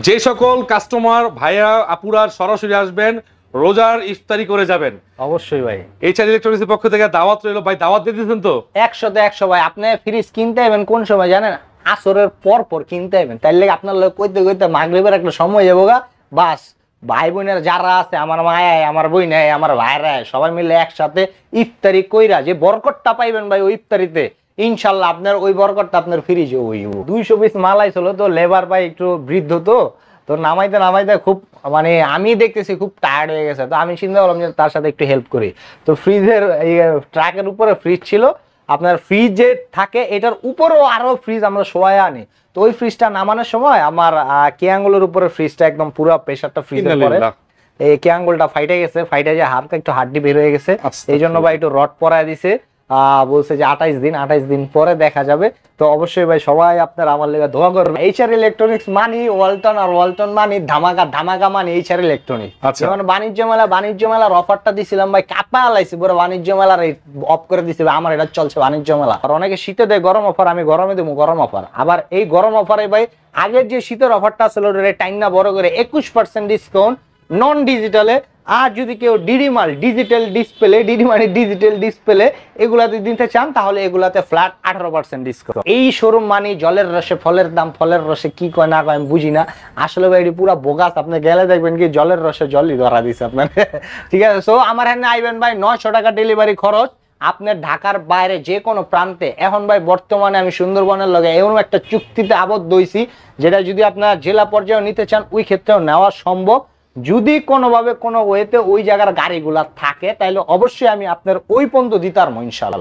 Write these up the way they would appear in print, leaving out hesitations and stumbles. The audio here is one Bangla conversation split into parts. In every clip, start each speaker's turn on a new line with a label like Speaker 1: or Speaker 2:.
Speaker 1: যে সকল কাস্টমার ভাইয়া আপুরা সরাসরি আসবেন, রোজার ইফতারি করে যাবেন,
Speaker 2: অবশ্যই ভাই
Speaker 1: এইচআর ইলেকট্রনিক্সের পক্ষ থেকে দাওয়াত রইল ভাই। দাওয়াত দিয়ে দিয়েছেন তো
Speaker 2: 100 তে 100 ভাই। আপনি ফ্রিজ কিনতে যাবেন কোন সময় জানেন? আসরের পর কিনতে যাবেন, তাইলে আপনার লোক কইতে কইতে মাগরিবের একটা সময় যাবো গা, বাস ভাই বোনের যারা আছে, আমার মায়ায়, আমার বই নাই, আমার ভাইরা, সবাই মিলে একসাথে ইফতারি কইরা যে বরকতটা পাইবেন ভাই ওই ইফতারিতে, ইনশাল্লাহ আপনার ওই বরকতটা আপনার ফ্রিজে হইব। 200 পিস মাল আইছিল তো, লেবার ভাই একটু বৃদ্ধ তো নামাইতে খুব মানে আমি দেখতেছি খুব টায়ার্ড হয়ে গেছে। তো আমি চিন্তা করলাম যে তার সাথে একটু হেল্প করি। তো ফ্রিজের ট্রাকের উপরে ফ্রিজ ছিল, আপনার ফ্রিজ যে থাকে এটার উপরেও আরো ফ্রিজ আমরা শোয়ায় আনি। তো ওই ফ্রিজটা নামানোর সময় আমার কে আঙ্গুলের উপরে ফ্রিজটা একদম পুরো প্রেসারটা ফ্রিজের পরে এই কে আঙ্গুলটা ফাইটে গেছে, ফাইটে যে হালকা একটু হাড্ডি বের হয়ে গেছে, এই জন্য ভাই একটু রড পরায় দিছে। বলছে যে 28 দিন পরে দেখা যাবে। তো অবশ্যই ভাই সবাই আপনারা আমার লেগে দোয়া করবেন। এইচআর ইলেকট্রনিক্স মানি ওয়ালটন, আর ওয়ালটন মানি ধামাকা মানি এইচআর ইলেকট্রনিক্স। যেমন বাণিজ্য মেলার অফারটা দিছিলাম ভাই, কাপা আলাইছি পুরো বাণিজ্য মেলার অফ করে দিছি ভাই। আমার এটা চলছে বাণিজ্য মেলা। আর অনেকে শীতে দেয় গরম অফার, আমি গরমে দেবো গরম অফার। আবার এই গরম অফারে ভাই আগের যে শীতের অফারটা ছিল টাইম না বড় করে 21% ডিসকাউন্ট নন ডিজিটালে। আর যদি কেউ ডিডি মাল ডিজিটাল ডিসপ্লে এগুলাতে দিতে চান তাহলে এগুলাতে ফ্ল্যাট 18% ডিসকাউন্ট। এই শোরুম মানে জলের রসে ফলের দাম, ফলের রসে কি কয় না কয় আমি বুঝি না আসলে ভাই, এটি পুরো বোগাস। আপনি গেলে দেখবেন কি জলের রসে জলই ধরা দিছে আপনার ঠিক আছে। সো আমার হ্যাঁ আইবেন ভাই, 900 টাকা ডেলিভারি খরচ। আপনার ঢাকার বাইরে যে কোনো প্রান্তে। এখন ভাই বর্তমানে আমি সুন্দরবনের লগে এমন একটা চুক্তিতে আবদ্ধ হইছি, যেটা যদি আপনার জেলা পর্যায়ে নিতে চান ওই ক্ষেত্রেও নেওয়া সম্ভব। যদি কোনোভাবে কোনো ওয়েতে ওই জায়গার গাড়িগুলা থাকে তাহলে অবশ্যই আমি আপনার ওই পর্যন্ত দিতাম ইনশাআল্লাহ।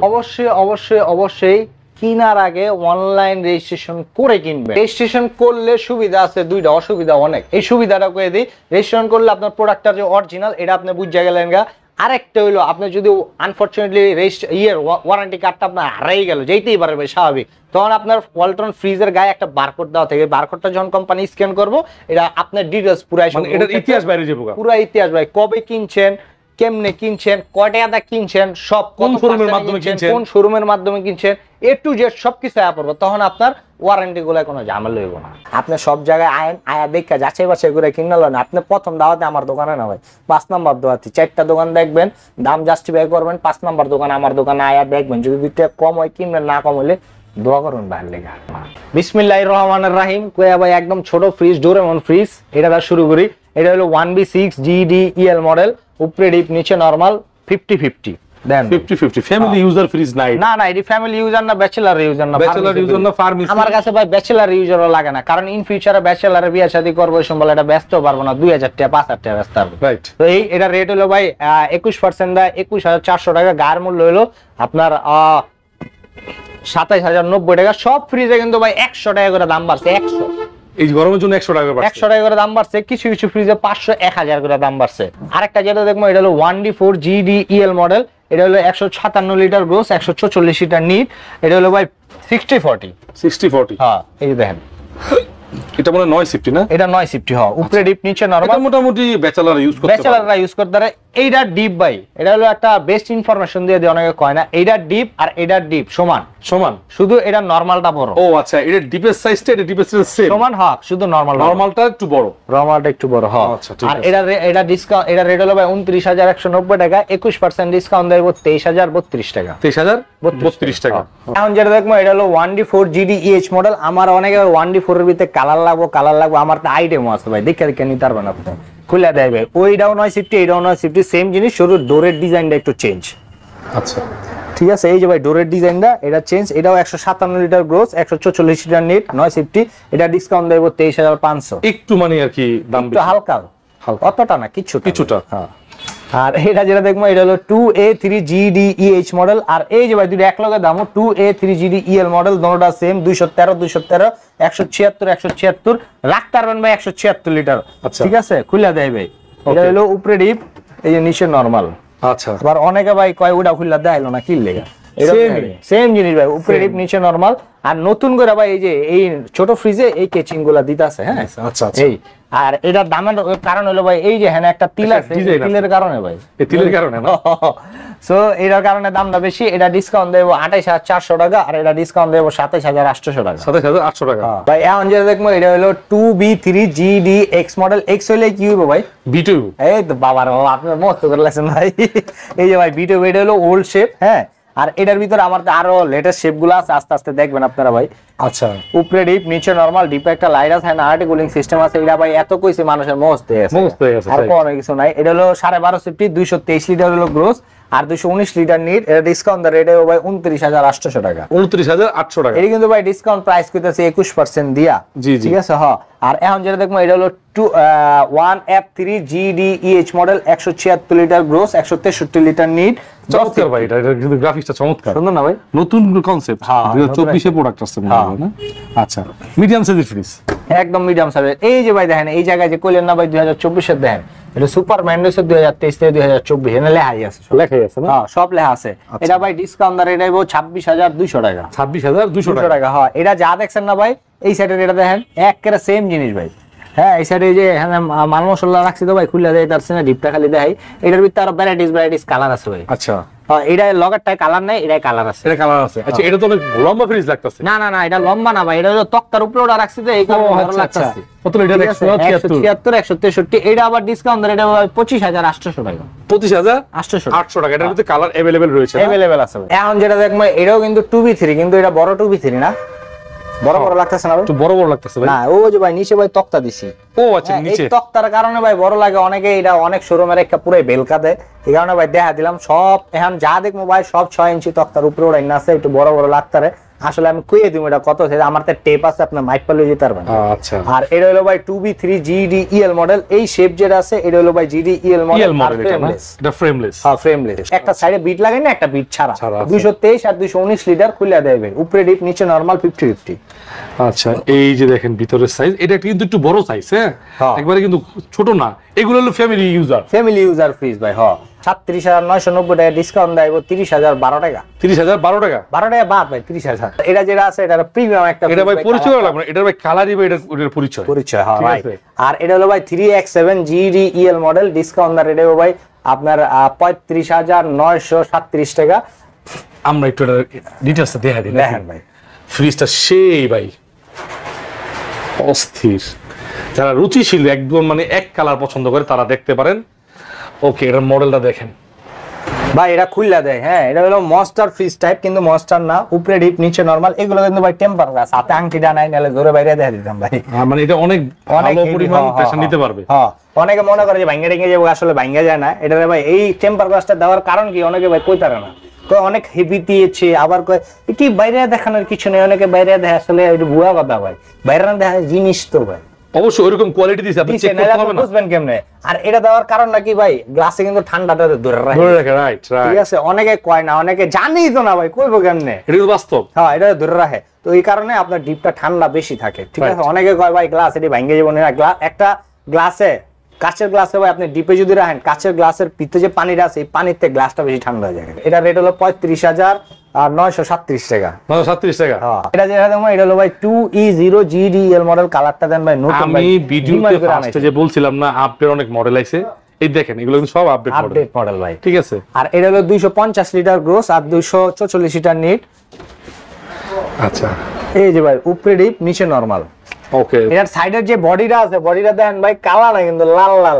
Speaker 2: অবশ্যই কিনার আগে অনলাইন রেজিস্ট্রেশন করে কিনবেন। রেজিস্ট্রেশন করলে সুবিধা আছে দুইটা, অসুবিধা অনেক। এই সুবিধাটা করে দিই, রেজিস্ট্রেশন করলে আপনার প্রোডাক্টটা যে অরিজিনাল এটা আপনি বুঝে গেলেন গা। আরেকটা হইলো আপনি যদি আনফরচুনেটলি ওয়ারেন্টি কার্ডটা আপনার হারাই গেল, যেতেই পারে ভাই স্বাভাবিক, তখন আপনার ওয়ালটন ফ্রিজের গায়ে একটা বারকোড দেওয়া থাকে। বারকোডটা যখন কোম্পানি স্ক্যান করবো এটা আপনার ডিটেইলস পুরো
Speaker 1: এটার ইতিহাস বাইরে যাবো,
Speaker 2: পুরো ইতিহাস ভাই, কবে কিনছেন, কেমনে কিনছেন, কয় টাকা কিনছেন, সব
Speaker 1: কোন
Speaker 2: শোরুমের মাধ্যমে কিনছেন, এ টু জেড সবকিছু আয়া পড়বো। তখন আপনার ওয়ারেন্টি গুলো কোনো ঝামেলা হইব না। আপনি সব জায়গায় আয়া দেখা যাচাই বাছাই করে কিনলো না। আপনি প্রথম দাওয়াতে আমার দোকানে না ভাই, 5 নাম্বার দোয়াতে 4টা দোকান দেখবেন, দাম জাস্টিফাই করবেন, 5 নাম্বার দোকান আমার দোকানে আয়া দেখবেন। যদি 2টা কম হয় কিনবেন, না কম হইলে দোয়া করুন ভাইয়ের লেগা। বিসমিল্লাহির রহমানির রহিম। কয়া ভাই একদম ছোট ফ্রিজ, ডোরেমন ফ্রিজ, এটা শুরু করি। এটা হলো 1B6 GDEL মডেল, উপরে ডিপ নিচে নরমাল, 50-50 দেন
Speaker 1: 50-50 ফ্যামিলি ইউজার ফ্রিজ নাই।
Speaker 2: না এটি ফ্যামিলি ইউজার না, ব্যাচেলর ইউজার না,
Speaker 1: ফার্মেসি।
Speaker 2: আমার কাছে ভাই ব্যাচেলর ইউজারও লাগে না, কারণ ইন ফিউচারে ব্যাচেলরে বিয়ে শাদী করব এই সময় এটা ব্যস্ত পারবো না, 2000 টাকা 5000 টাকা ব্যস্ত পারবো। রাইট। তো এটা রেট হলো ভাই 21% দা 21400 টাকা। গায়ের মূল্য হলো আপনার 27090 টাকা। সব ফ্রিজে কিন্তু ভাই 100 টাকা করে দাম বাড়ছে। 100
Speaker 1: এই গরমের জন্য 100 টাকা বাড়ছে,
Speaker 2: 100 টাকা করে দাম বাড়ছে। কিছু ফ্রিজে 500 1000 করে দাম বাড়ছে। আরেকটা যেটা দেখবো এটা হলো 1D4 GDEL মডেল। এটা হলো 157 লিটার গ্রোস, 144 লিটার নিট। এটা হলো ভাই 60-40 হ্যাঁ। এই যে দেখেন
Speaker 1: এটা মনে হয় 950 না?
Speaker 2: এটা 950 হ্যাঁ, উপরে ডিপ নিচে নরমাল।
Speaker 1: এটা মোটামুটি ব্যাচেলর ইউজ করতে পারে,
Speaker 2: ব্যাচেলররা ইউজ করতে পারে। এইটা ডিপ ভাই, এটা হলো একটা বেস্ট ইনফরমেশন দিয়ে অনেকে কয় না, এইটা ডিপ আর এটা ডিপ সমান, শুধু এটা নরমালটা বড়।
Speaker 1: ও আচ্ছা, এটা ডিপের সাইজটা এটা ডিপের সাইজ সেম
Speaker 2: সমান হ্যাঁ, শুধু নরমালটা একটু বড় হ্যাঁ। আর এটা ডিসকাউন্ট, এটা রেট হলো ভাই 29190 টাকা। 21% ডিসকাউন্ট দেব 23032 টাকা।
Speaker 1: 23032 টাকা।
Speaker 2: এখন যেটা দেখবো এটা হলো 1D4 GDEH মডেল। আমার অনেকে 1D4 এর ভিতরে কালার লাগবো, আমার তো আইটেমও আছে ভাই, দেখে নিতে পারবেন আপনি, খুলে দেয় ভাই। ওইটাও 950 এইটাও 950, সেম জিনিস, শুধু ডোরের ডিজাইনটা একটু চেঞ্জ।
Speaker 1: আচ্ছা
Speaker 2: ঠিক আছে, এই যে ভাই ডোরের ডিজাইনটা এটা চেঞ্জ। এটাও 157 লিটার গ্রোস, 144 লিটার নিট, 950। এটা ডিসকাউন্ট দেব 23500।
Speaker 1: একটু মানে আর কি দাম
Speaker 2: একটু হালকা, অতটা না, কিছুটা হ্যাঁ। আর এটা যেটা দেখবো এটা হলো 2A3 GDEH মডেল। আর এই যে ভাই দুটো এক লগে দামও 2A3 GDEL মডেল, দুটোটা সেম, 213 176 রাখতে পারবেন ভাই 176 লিটার। ঠিক আছে, খুলে দেয় ভাই। এটা হলো উপরে ডিপ, এই যে নিচে নরমাল।
Speaker 1: আচ্ছা,
Speaker 2: আবার অনেকে ভাই কয় ওটা খুলে দেয়লো না কি লেগা, সেম জিনিস ভাই, উপরে ডিপ নিচে নরমাল। আর নতুন করে ভাই এই যে এই ছোট ফ্রিজে এই কেচিং গুলা দিতাছে। হ্যাঁ
Speaker 1: আচ্ছা আচ্ছা।
Speaker 2: এই আর এটার দামের কারণ হলো ভাই এই যে হ্যাঁ একটা তিল আছে, তিলের কারণে ভাই,
Speaker 1: এই তিলের কারণে না
Speaker 2: সো এটার কারণে দামটা বেশি। এটা ডিসকাউন্ট দেবো 28,400 টাকা, আর এটা ডিসকাউন্ট দেবো 27,800 টাকা।
Speaker 1: 27,800 টাকা
Speaker 2: ভাই এখন যেটা দেখবো এটা হলো 2B3 GDX মডেল। এক্স হইলে কি হইব ভাই?
Speaker 1: B2।
Speaker 2: এই তো বাবার আপনি মস্ত করে লাগছেন ভাই। এই যে ভাই B2, এটা হলো ওল্ড শেপ। হ্যাঁ, আর এটার ভিতরে আমার আরো লেটেস্ট শেপ গুলো আছে, আস্তে আস্তে দেখবেন আপনারা ভাই।
Speaker 1: আচ্ছা,
Speaker 2: উপরে ডিপ নিচে নরমাল, ডিপে একটা লাইট আছে, আর্টি কুলিং সিস্টেম আছে। এটা ভাই এত কইছে মানুষের মস্ত হয়ে গেছে, আর কোনো কিছু নাই। এটা হলো 12.5 সিফটি, 223 লিটার হলো গ্রোস, আর 219 লিটার নিট। এটা ডিসকাউন্ট রেট ভাই 29,800 টাকা।
Speaker 1: 29,800 টাকা।
Speaker 2: এটা কিন্তু ভাই ডিসকাউন্ট প্রাইস কইতাছে 21% দিয়া। ঠিক আছে। হ্যাঁ, আর এখন যেটা দেখবো এটা হলো 1F3 GDEH model, 176 litre gross, 163 litre NEET.
Speaker 1: চমৎকার ভাই, এটা কিন্তু গ্রাফিক্সটা চমৎকার,
Speaker 2: সুন্দর না ভাই?
Speaker 1: নতুন কনসেপ্ট, 2024 এ প্রোডাক্ট আসছে মনে হয় না? আচ্ছা, মিডিয়াম সাইজের ফ্রিজ,
Speaker 2: একদম মিডিয়াম সাইজের। এই যে ভাই দেখেন এই জায়গায় যে কইলেন না ভাই 2024 এর দেখেন, এটা সুপার ম্যান্ডোস 2023 থেকে 2024 এনে লেখাই আছে,
Speaker 1: লেখাই আছে না?
Speaker 2: হ্যাঁ, সব লেখা আছে। এটা ভাই ডিসকাউন্ট দর এটা 26,200 টাকা।
Speaker 1: 26,200
Speaker 2: টাকা। হ্যাঁ, এটা যা দেখছেন না ভাই এই সাইডের, এটা দেখেন একেবারে সেম জিনিস ভাই। হ্যাঁ, এই সাইডে যে মাল মশলা রাখছি তো ভাই, খুলে দেয় তার সিনা ডিপটা খালি দেখাই। এটার ভিতরে আরো ভ্যারাইটিস কালার আছে ভাই।
Speaker 1: আচ্ছা,
Speaker 2: হ্যাঁ, এটা লগেরটায় কালার নাই, এটাই কালার আছে।
Speaker 1: এটা কালার আছে। আচ্ছা, এটা তো অনেক লম্বা ফ্রিজ লাগতেছে।
Speaker 2: না না না, এটা লম্বা না ভাই, এটা হলো তক্তার উপরে ওটা রাখছি তো এই কারণে বড় লাগতেছে।
Speaker 1: কত লিটার?
Speaker 2: 176, 163। এটা আবার ডিসকাউন্ট এটা 25,800 টাকা।
Speaker 1: 25,800 টাকা। এটার ভিতরে কালার अवेलेबल রয়েছে,
Speaker 2: अवेलेबल আছে। এখন যেটা দেখবো এটাও কিন্তু 2B3, কিন্তু এটা বড় 2B3 না, বড় বড় লাগতেছে না ভাই?
Speaker 1: একটু বড় বড় লাগতেছে ভাই।
Speaker 2: না, ও যে ভাই নিচে ভাই তক্তা দিছি।
Speaker 1: ও আচ্ছা, নিচে
Speaker 2: এই তক্তার কারণে ভাই বড় লাগে অনেকে। এটা অনেক শোরুমের একটা পুরো বেলকা দেয়, এই কারণে ভাই দেখা দিলাম। সব এখন যা দেখবো ভাই সব 6 ইঞ্চি তক্তার উপরে ওড়াই না আছে, একটু বড় বড় লাগতারে। আসলে আমি কইয়ে দিব এটা কত, আমার তো টেপ আছে, আপনার মাইক পালে যেতে পারবেন।
Speaker 1: আচ্ছা,
Speaker 2: আর এটা হলো ভাই 2B3 GDEL মডেল। এই শেপ যেটা আছে এটা হলো ভাই GDEL মডেল, ফ্রেমলেস।
Speaker 1: এটা ফ্রেমলেস।
Speaker 2: হ্যাঁ, ফ্রেমলেস। একটা সাইডে বিট লাগাই না, একটা বিট ছাড়া। 223 আর 219 লিটার খুলে দেয় ভাই। উপরে ডিপ নিচে নরমাল 50-50।
Speaker 1: আচ্ছা, এই যে দেখেন ভিতরের সাইজ, এটা কিন্তু একটু বড় সাইজ। হ্যাঁ, একবারে কিন্তু ছোট না। এগুলো হলো ফ্যামিলি ইউজার
Speaker 2: ফ্রিজ ভাই। হ্যাঁ, 37,990 টাকা ডিসকাউন্ট দেব 30,012 টাকা।
Speaker 1: 30,012 টাকা?
Speaker 2: 12 টাকা বাদ ভাই, 30,000। এটা যেটা আছে এটা প্রিমিয়াম একটা।
Speaker 1: এটা ভাই পরিচয় লাগবে না, এটা ভাই কালারই ভাই, এটার পরিচয়।
Speaker 2: হ্যাঁ ভাই। আর এটা হলো ভাই 3X7 GDEL মডেল, ডিসকাউন্ট দর এটা ভাই আপনার 35,937 টাকা।
Speaker 1: আমরা একটু ডিটেইলসটা দেখা দিই।
Speaker 2: দেখেন ভাই,
Speaker 1: ফ্রিজটা সেই ভাই অস্থির। যারা রুচিশীল একদম মানে এক কালার পছন্দ করে তারা দেখতে পারেন। ওকে, এটার মডেলটা দেখেন
Speaker 2: ভাই, এটা খুললা দেয়। হ্যাঁ, এটা হলো মনস্টার ফ্রিজ টাইপ, কিন্তু মনস্টার না। উপরে ডিপ নিচে নরমাল। এগুলো কিন্তু ভাই টেম্পার গ্লাস, হাতে আংটিটা নাই, নালে জোরে বাইরে দেখা দিতাম ভাই।
Speaker 1: মানে এটা অনেক ভালো পরিমাণ প্রেসার নিতে পারবে।
Speaker 2: হ্যাঁ, অনেকে মনে করে যে ভাঙ্গা টেঙ্গে যাবো, আসলে ভাঙ্গা যায় না। এটা ভাই এই টেম্পার গ্লাসটা দেওয়ার কারণ কি, অনেকে ভাই কই পারে না, অনেক হেভি দিয়েছে, আবার কয় এটি বাইরে দেখানোর কিছু নেই। অনেকে বাইরে দেখে, আসলে এটা ভুয়া কথা ভাই। বাইরে দেখা জিনিস তো ভাই
Speaker 1: অবশ্যই ওইরকম কোয়ালিটি দিছে, আপনি চেক করতে হবে না,
Speaker 2: বুঝবেন কেমনে। আর এটা দেওয়ার কারণ নাকি ভাই, গ্লাসে কিন্তু ঠান্ডাটা ধরে রাখে।
Speaker 1: রাইট,
Speaker 2: ঠিক আছে। অনেকে কয় না, অনেকে জানেই তো না ভাই, কইবো কেমনে?
Speaker 1: এটা কিন্তু বাস্তব।
Speaker 2: হ্যাঁ, এটা ধরে রাখে। তো এই কারণে আপনার ডিপটা ঠান্ডা বেশি থাকে। ঠিক আছে। অনেকে কয় ভাই গ্লাস এটি ভাঙে যাবো না। একটা গ্লাসে, কাঁচের গ্লাসে ভাই আপনি ডিপে যদি রাখেন, কাঁচের গ্লাসের ভিতরে যে পানিটা আছে, এই পানিতে গ্লাসটা বেশি ঠান্ডা হয়ে যায়। এটা রেট হলো 35,937 টাকা।
Speaker 1: 937 টাকা।
Speaker 2: এটা যেটা দেখো এটা হলো ভাই 2E0 GDEL মডেল। কালারটা দেন ভাই নতুন।
Speaker 1: আমি ভিডিওতে ফার্স্টে যে বলছিলাম না, আপডেট অনেক মডেল আছে, এই দেখেন এগুলো কিন্তু সব আপডেট মডেল ভাই। ঠিক আছে।
Speaker 2: আর এটা হলো 250 লিটার গ্রোস আর 244 লিটার নিট।
Speaker 1: আচ্ছা,
Speaker 2: এই যে ভাই উপরে ডিপ নিচে নরমাল।
Speaker 1: ওকে,
Speaker 2: এর সাইডের যে বডিটা আছে, বডিটা দেখেন ভাই কালার না, কিন্তু লাল লাল।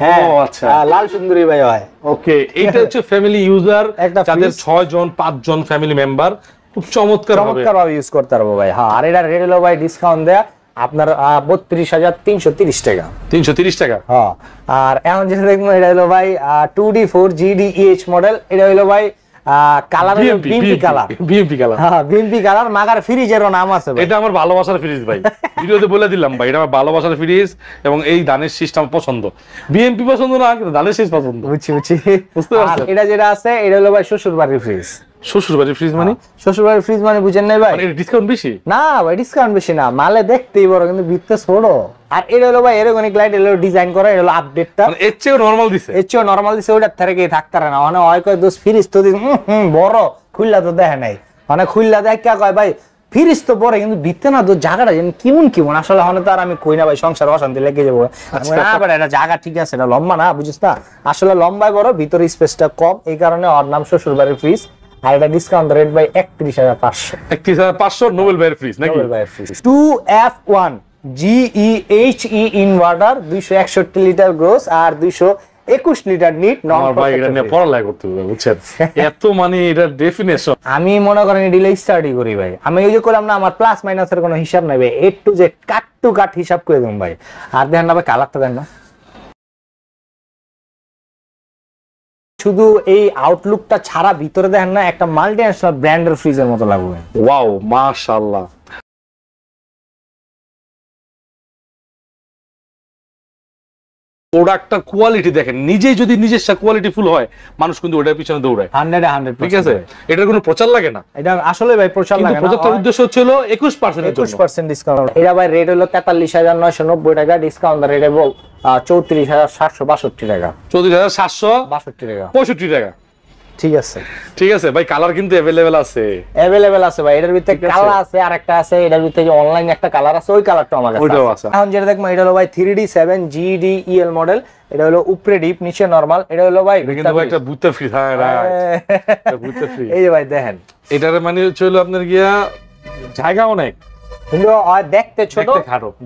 Speaker 2: হ্যাঁ,
Speaker 1: আচ্ছা,
Speaker 2: লাল সুন্দরী ভাই হয়।
Speaker 1: ওকে, এটা হচ্ছে ফ্যামিলি ইউজার, যাদের 6 জন 5 জন ফ্যামিলি মেম্বার খুব চমৎকার
Speaker 2: ভাবে ইউজ করতে পারবো ভাই। হ্যাঁ, আর এটা রেট হলো ভাই ডিসকাউন্ট দেয়া আপনার 32,330 টাকা।
Speaker 1: 330 টাকা।
Speaker 2: হ্যাঁ, আর এখন যেটা দেখবো এটা হলো ভাই 2D4 GDEH মডেল। এটা হলো ভাই কালার বিএমপি কালার। হ্যাঁ, বিএমপি কালার। মাগার ফ্রিজেরও নাম আছে ভাই।
Speaker 1: এটা আমার ভালোবাসার ফ্রিজ ভাই, ভিডিওতে বলে দিলাম ভাই, এটা আমার ভালোবাসার ফ্রিজ। এবং এই ধানের সিস্টেম পছন্দ, বিএমপি পছন্দ না, কিন্তু ধানের সিস্টেম পছন্দ।
Speaker 2: বুঝছি। বুঝতে পারছেন। এটা যেটা আছে এটা হলো ভাই শ্বশুর বাড়ির ফ্রিজ।
Speaker 1: শ্বশুরবাড়ির ফ্রিজ মানে?
Speaker 2: শ্বশুরবাড়ির ফ্রিজ মানে বুঝেন নাই ভাই?
Speaker 1: এটা ডিসকাউন্ট বেশি
Speaker 2: না ভাই, ডিসকাউন্ট বেশি না, মালে দেখতেই বড় কিন্তু ভিতরে ছোট। আর এটা হলো ভাই এরোগনিক লাইট, এলো ডিজাইন করা, এলো আপডেটটা।
Speaker 1: মানে এর চেয়েও নরমাল দিছে,
Speaker 2: ওটার থেকে থাকতে না। মানে হয় কয় দোষ ফ্রিজ তো বড় খুললা তো দেখে নাই মানে খুললা দেখ কে কয় ভাই ফ্রিজ তো পরে কিন্তু ভিতরে না তো জায়গাটা যেন কেমন আসলে হনে তো আর আমি কই না ভাই সংসার অশান্তি লেগে যাবো না বাট এটা জায়গা ঠিক আছে এটা লম্বা না বুঝিস না আসলে লম্বায় বড় ভিতরে স্পেসটা কম এই কারণে ওর নাম শ্বশুর বাড়ির ফ্রিজ আর এটা ডিসকাউন্ট রেট ভাই 31500
Speaker 1: 31500 নোবেল ভাইয়ের ফ্রিজ নাকি
Speaker 2: নোবেল ভাইয়ের fridge 2F1 GEHE inverter 261 litre gross আর 221 লিটার নিট নন
Speaker 1: ভাই এটা নিয়ে পড়ালেখা করতে হবে বুঝছেন এত মানে এটা ডেফিনেশন
Speaker 2: আমি মনে করেন ডিলে স্টাডি করি ভাই আমি ওই যে করলাম না আমার প্লাস মাইনাসের কোনো হিসাব নাই ভাই A to Z cut to cut হিসাব করে দেব ভাই আর দেখেন না ভাই কালারটা দেন না শুধু এই আউটলুকটা ছাড়া ভিতরে দেখেন না একটা মাল্টিন্যাশনাল ব্র্যান্ডের ফ্রিজের মতো লাগবে
Speaker 1: ওয়াও মাশাআল্লাহ প্রোডাক্টটার কোয়ালিটি দেখেন নিজেই যদি নিজস্ব কোয়ালিটি ফুল হয় মানুষ কিন্তু ওটার পিছনে দৌড়ায়
Speaker 2: 100
Speaker 1: ঠিক আছে এটার কোনো প্রচার লাগে না
Speaker 2: এটা আসলে ভাই প্রচার লাগে না
Speaker 1: প্রচারটার উদ্দেশ্য ছিল 21%
Speaker 2: ডিসকাউন্ট এটা ভাই রেট হলো 43990 টাকা ডিসকাউন্ট রেট হলো 34762 টাকা
Speaker 1: 34762
Speaker 2: টাকা
Speaker 1: 65 টাকা
Speaker 2: ঠিক আছে
Speaker 1: ভাই কালার কিন্তু अवेलेबल আছে
Speaker 2: ভাই এটার ভিতরে কালার আছে আর একটা আছে এটার ভিতরে যে অনলাইন একটা কালার আছে ওই কালারটা আমার কাছে
Speaker 1: ওইটাও আছে
Speaker 2: এখন যেটা দেখো এটা হলো ভাই 3D7 GDEL মডেল এটা হলো উপরে ডিপ নিচে নরমাল এটা হলো ভাই
Speaker 1: কিন্তু ভাই একটা বুতে ফ্রি হ্যাঁ রাইট বুতে ফ্রি
Speaker 2: এই যে ভাই দেখেন
Speaker 1: এটার মানে হচ্ছে আপনার গিয়া জায়গা অনেক
Speaker 2: কিন্তু দেখতে ছোট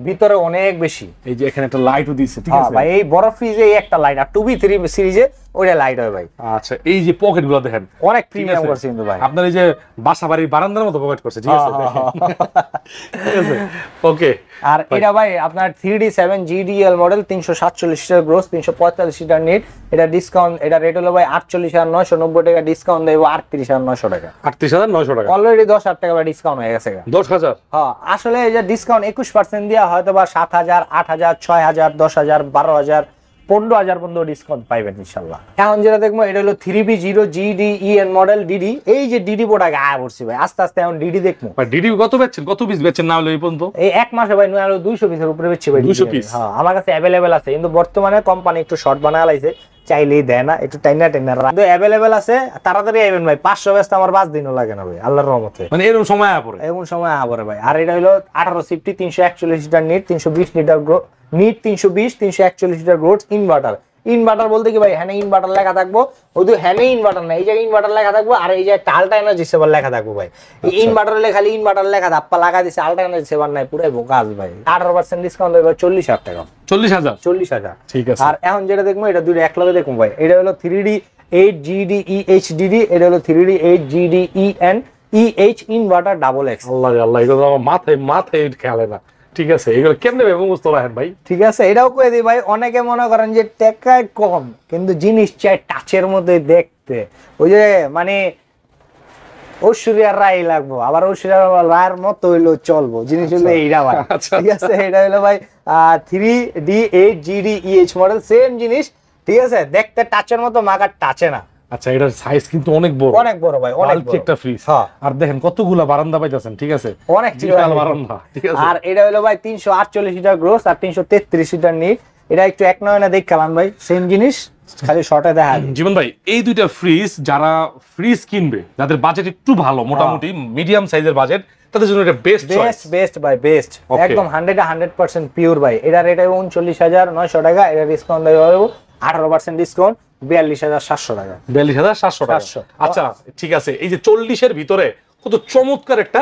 Speaker 2: ভিতরে অনেক বেশি
Speaker 1: এই যে এখানে একটা লাইটও দিয়েছে ঠিক আছে
Speaker 2: ভাই এই বড় ফ্রিজে একটা লাইট আর 2B3 সিরিজে ওইটা লাইট হয় ভাই
Speaker 1: আচ্ছা এই যে পকেটগুলো দেখেন
Speaker 2: অনেক প্রিমিয়াম করছে কিন্তু ভাই
Speaker 1: আপনার এই যে বাসা বাড়ির বারান্দার মতো পকেট করছে ঠিক আছে ঠিক আছে ওকে
Speaker 2: আর এটা ভাই আপনার 3D7 GDL model 347 litre gross 345 litre NEET এটা ডিসকাউন্ট এটা রেট হলো ভাই 48990 টাকা ডিসকাউন্ট দেব 38900 টাকা
Speaker 1: 38900 টাকা
Speaker 2: অলরেডি 10000 টাকা ডিসকাউন্ট হয়ে গেছে
Speaker 1: 10000
Speaker 2: হ্যাঁ আসলে এই যে ডিসকাউন্ট 21% দেয়া হয়তো বা 7000 8000 6000 10000 12000 15000 পর্যন্ত ডিসকাউন্ট পাইবেন ইনশাআল্লাহ এখন যেটা দেখবো এটা হলো 3B0 GDEN মডেল DD এই যে DD প্রোডাক্ট আয়া পড়ছি ভাই আস্তে আস্তে এখন DD দেখবো
Speaker 1: ভাই DD কত বেচছেন কত পিস বেচছেন না হলো এই পর্যন্ত
Speaker 2: এই এক মাসে ভাই নয় 200 পিসের উপরে বেচছি ভাই
Speaker 1: 200 পিস
Speaker 2: হ্যাঁ আমার কাছে अवेलेबल আছে কিন্তু বর্তমানে কোম্পানি একটু শর্ট বানায় লাইছে চাইলেই দেয় না একটু টাইনা কিন্তু अवेलेबल আছে তাড়াতাড়ি আইবেন ভাই 500 বেচতে আমার 5 দিনও লাগে না ভাই আল্লাহর রহমতে
Speaker 1: মানে এরকম সময় আয়া পড়ে
Speaker 2: ভাই আর এটা হলো 18 সিফটি 341 litre NEET 320 litre NEET 320 341 litre growth inverter বলতে কি ভাই হ্যানে ইনভার্টার লেখা থাকবো ওই হ্যানে ইনভার্টার না এই জায়গায় ইনভার্টার লেখা থাকবো আর এই জায়গায় আলটা এনার্জি সেভার লেখা থাকবো ভাই এই ইনভার্টারে খালি ইনভার্টার লেখা ধাপ্পা লাগা দিছে আলটা এনার্জি সেভার নাই পুরো কাজ ভাই 18% ডিসকাউন্ট দেবে 40000 টাকা 40000 ঠিক আছে আর এখন যেটা দেখবো এটা দুটো এক লগে দেখবো ভাই এটা হলো 3D 8 GDEHDD এটা হলো 3D 8 GDEN EH inverter double X
Speaker 1: আল্লাহ এটা তো আমার মাথায় খেলে না ঠিক আছে এগুলো কেমনে ব্যবস্থা রাখেন ভাই
Speaker 2: ঠিক আছে এটাও কই দিই ভাই অনেকে মনে করেন যে টাকায় কম কিন্তু জিনিস চাই টাচের মধ্যে দেখতে ওই যে মানে ঐশ্বরিয়া রায় লাগবো আবার ঐশ্বরিয়া রায়ের মতো হইলো চলবো জিনিস হলো এইটা ভাই ঠিক আছে এটা হলো ভাই 3D8 GDEH মডেল সেম জিনিস ঠিক আছে দেখতে টাচের মতো মাগার টাচে না
Speaker 1: আচ্ছা এটার সাইজ কিন্তু অনেক বড় ভাই অনেক বড় একটা ফ্রিজ আর দেখেন কতগুলা বারান্দা পাইতেছেন ঠিক আছে
Speaker 2: অনেক
Speaker 1: বারান্দা ঠিক আছে
Speaker 2: আর এটা হলো ভাই 348 লিটার গ্রোস আর 333 লিটার নিট এটা একটু এক নয়নে দেখালাম ভাই সেম জিনিস খালি শর্টে দেখা
Speaker 1: জীবন ভাই এই দুইটা ফ্রিজ যারা ফ্রিজ কিনবে যাদের বাজেট একটু ভালো মোটামুটি মিডিয়াম সাইজের বাজেট তাদের জন্য এটা বেস্ট
Speaker 2: ভাই বেস্ট একদম 100% পিওর ভাই এটা রেট হবে 39900 টাকা এটা ডিসকাউন্ট দেওয়া হবে 18% ডিসকাউন্ট 42700 টাকা
Speaker 1: 42700 টাকা আচ্ছা ঠিক আছে এই যে 40 এর ভিতরে কত চমৎকার একটা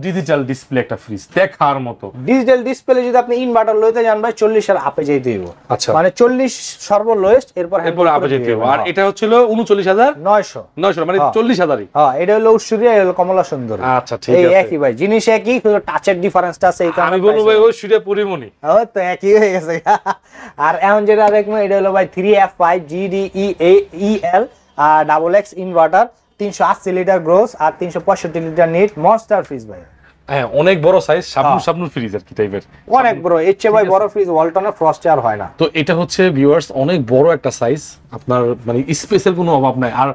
Speaker 1: ডিজিটাল ডিসপ্লে একটা ফ্রিজ দেখার মতো
Speaker 2: ডিজিটাল ডিসপ্লে যদি আপনি ইনভার্টার লইতে যান ভাই 40 এর আপে যাইতে হইব
Speaker 1: আচ্ছা
Speaker 2: মানে 40 সর্বলোয়েস্ট এরপর
Speaker 1: আপে যাইতে হইব আর এটা হচ্ছিল 39900 মানে 40000ই
Speaker 2: হ্যাঁ এটা হলো ঐশ্বরিয়া এটা হলো কমলা সুন্দর
Speaker 1: আচ্ছা ঠিক আছে
Speaker 2: এই একই ভাই জিনিস একই শুধু টাচের ডিফারেন্সটা আছে এই কারণে
Speaker 1: আমি বলবো ভাই ঐশ্বরিয়া পরিমণি
Speaker 2: ও তো একই হয়ে গেছে আর এখন যেটা দেখবো এটা হলো ভাই 3F5 GDEL double X inverter 380 litre gross আর 365 লিটার নিট মনস্টার ফ্রিজ ভাই
Speaker 1: হ্যাঁ অনেক বড় সাইজ সাবনু ফ্রিজ আর কি টাইপের
Speaker 2: অনেক বড় এর চেয়ে ভাই বড় ফ্রিজ ওয়ালটনের ফ্রস্টে আর হয় না
Speaker 1: তো এটা হচ্ছে ভিউয়ার্স অনেক বড় একটা সাইজ আপনার মানে স্পেসের কোনো অভাব নাই আর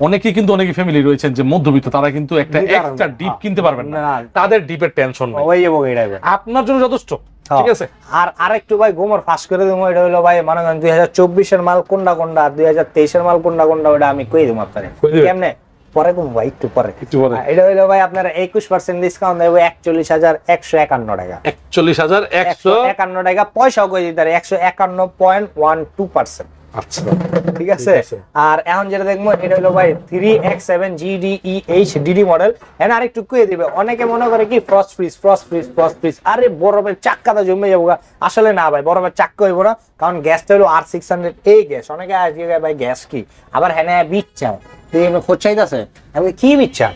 Speaker 1: অনেকেই কিন্তু অনেকে ফ্যামিলি রয়েছেন যে মধ্যবিত্ত তারা কিন্তু একটা এক্সট্রা ডিপ কিনতে পারবেন না তাদের ডিপের টেনশন নাই
Speaker 2: ওই যাবো এটাই
Speaker 1: আপনার জন্য যথেষ্ট ঠিক আছে
Speaker 2: আর আরেকটু ভাই গোমর ফাঁস করে দেবো এটা হলো ভাই মনে করেন 2024 এর মাল কোনটা 2023 এর মাল কোনটা ওটা আমি কই দেবো আপনারে কেমনে পরে কম ভাই, একটু পরে। এটা হলো ভাই আপনার 21% ডিসকাউন্ট দেবো 41,151 টাকা।
Speaker 1: 41,151
Speaker 2: টাকা পয়সাও করে দিতে 151.12%।
Speaker 1: আচ্ছা
Speaker 2: ঠিক আছে। আর এখন যেটা দেখবো এটা হলো ভাই 3X7 GDEH মডেল। এখানে আরেকটু কয়ে দিবে, অনেকে মনে করে কি ফ্রস্ট ফ্রিজ, আরে বরফের চাক্কাটা জমে যাবো। আসলে না ভাই, বরফের চাক্কা হইব না, কারণ গ্যাসটা হলো R600A গ্যাস। অনেকে আজকে ভাই গ্যাস কি, আবার হ্যাঁ বিচ চায়, তুই খোঁজ চাইতেছে, আমি কি বিচ চা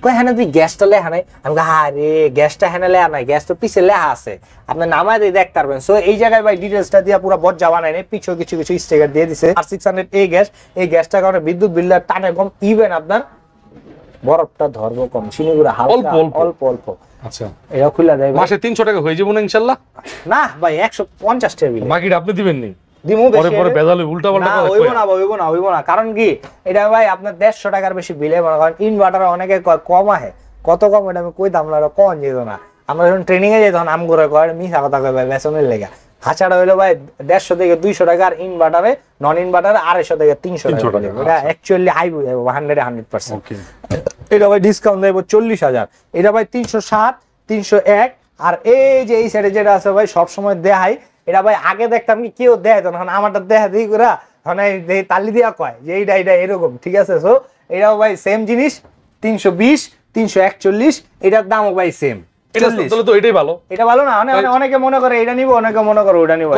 Speaker 2: কই হ্যাঁ তুই গ্যাসটা লেখা নাই। আমি হ্যাঁ রে, গ্যাসটা হ্যাঁ লেখা নাই, গ্যাস তো পিছে লেখা আছে, আপনি নামায় দিয়ে দেখতে পারবেন। সো এই জায়গায় ভাই ডিটেলসটা দিয়ে পুরো বজ্জা বানায় নেই, পিছু কিছু স্টিকার দিয়ে দিছে। R600A গ্যাস, এই গ্যাসটার কারণে বিদ্যুৎ বিলটা টানে কম, ইভেন আপনার বরফটা ধরবো কম, চিনিগুলো হালকা অল্প।
Speaker 1: আচ্ছা,
Speaker 2: এটা খুলে দেয়
Speaker 1: মাসে 300 টাকা হয়ে যাবে না ইনশাআল্লাহ?
Speaker 2: না ভাই, 150 টাকা বিল।
Speaker 1: বাকিটা আপনি দিবেন নি?
Speaker 2: কারণ কি এটা ভাই আপনার 150 টাকার বেশি বিলে, কারণ ইনভার্টার অনেকে কম আহে, কত কম এটা আমি কইতাম না, কম যেত না। আমরা যখন ট্রেনিং এ যাই তখন আম করে কয় মিশা কথা কয় ভাই বেসনের লেগা। হাঁচাটা হইলো ভাই 150 থেকে 200 টাকা, আর ইনভার্টারে নন ইনভার্টারে 250 থেকে 300 টাকা। এটা অ্যাকচুয়ালি হাই 100%। এটা ভাই ডিসকাউন্ট দেব 40,000। এটা ভাই 307, 301। আর এই যে এই সাইডে যেটা আছে ভাই সবসময় দেখাই, এটা ভাই আগে দেখতাম কি কেউ দেয় তখন আমারটা দেখা দিই করে মানে তালি দিয়া কয় যে এইটা এরকম। ঠিক আছে, সো এটাও ভাই সেম জিনিস 320, 341। এটার দামও ভাই সেম।
Speaker 1: এটাই ভালো,
Speaker 2: এটা ভালো না, অনেকে মনে করে এটা নিব, অনেকে মনে করে ওটা নিব।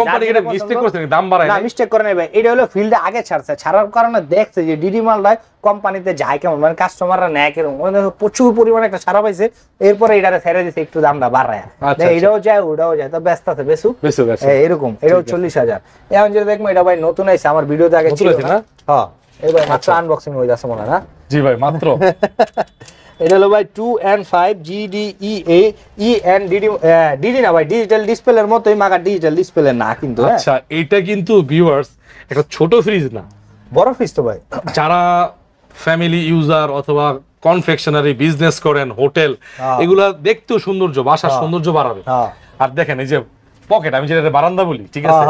Speaker 2: মিস্টেক করে নাই ভাই, এটা হলো ফিল্ডে আগে ছাড়ার কারণে দেখছে যে ডিডি মালটাই কোম্পানিতে যায় কেমন, মানে কাস্টমাররা নেয় কেমন, প্রচুর পরিমাণে একটা সারা পাইছে। এরপরে এটারে ছেড়ে দিছে একটু দামটা বাড়ায়, এটাও যায় ওটাও যায়, তো ব্যস্ত আছে বেশু এরকম। এটাও 40,000। এখন যেটা দেখবো এটা ভাই নতুন আইছে, আমার ভিডিওতে আগে ছিল না। হ্যাঁ, এবার মাত্র আনবক্সিং হয়ে যাচ্ছে মনে হয় না?
Speaker 1: জি ভাই, মাত্র।
Speaker 2: এটা হলো ভাই 2N5 GDEN না ভাই, ডিজিটাল ডিসপ্লের মতোই, মাগা ডিজিটাল ডিসপ্লে না কিন্তু।
Speaker 1: আচ্ছা, এটা কিন্তু ভিউয়ার্স একটা ছোট ফ্রিজ না,
Speaker 2: বড় ফ্রিজ তো ভাই।
Speaker 1: যারা ফ্যামিলি ইউজার অথবা কনফেকশনারি বিজনেস করেন, হোটেল, এগুলা দেখতেও সৌন্দর্য, বাসার সৌন্দর্য বাড়াবে। আর দেখেন এই যে পকেট, আমি যেটা বারান্দা বলি, ঠিক আছে,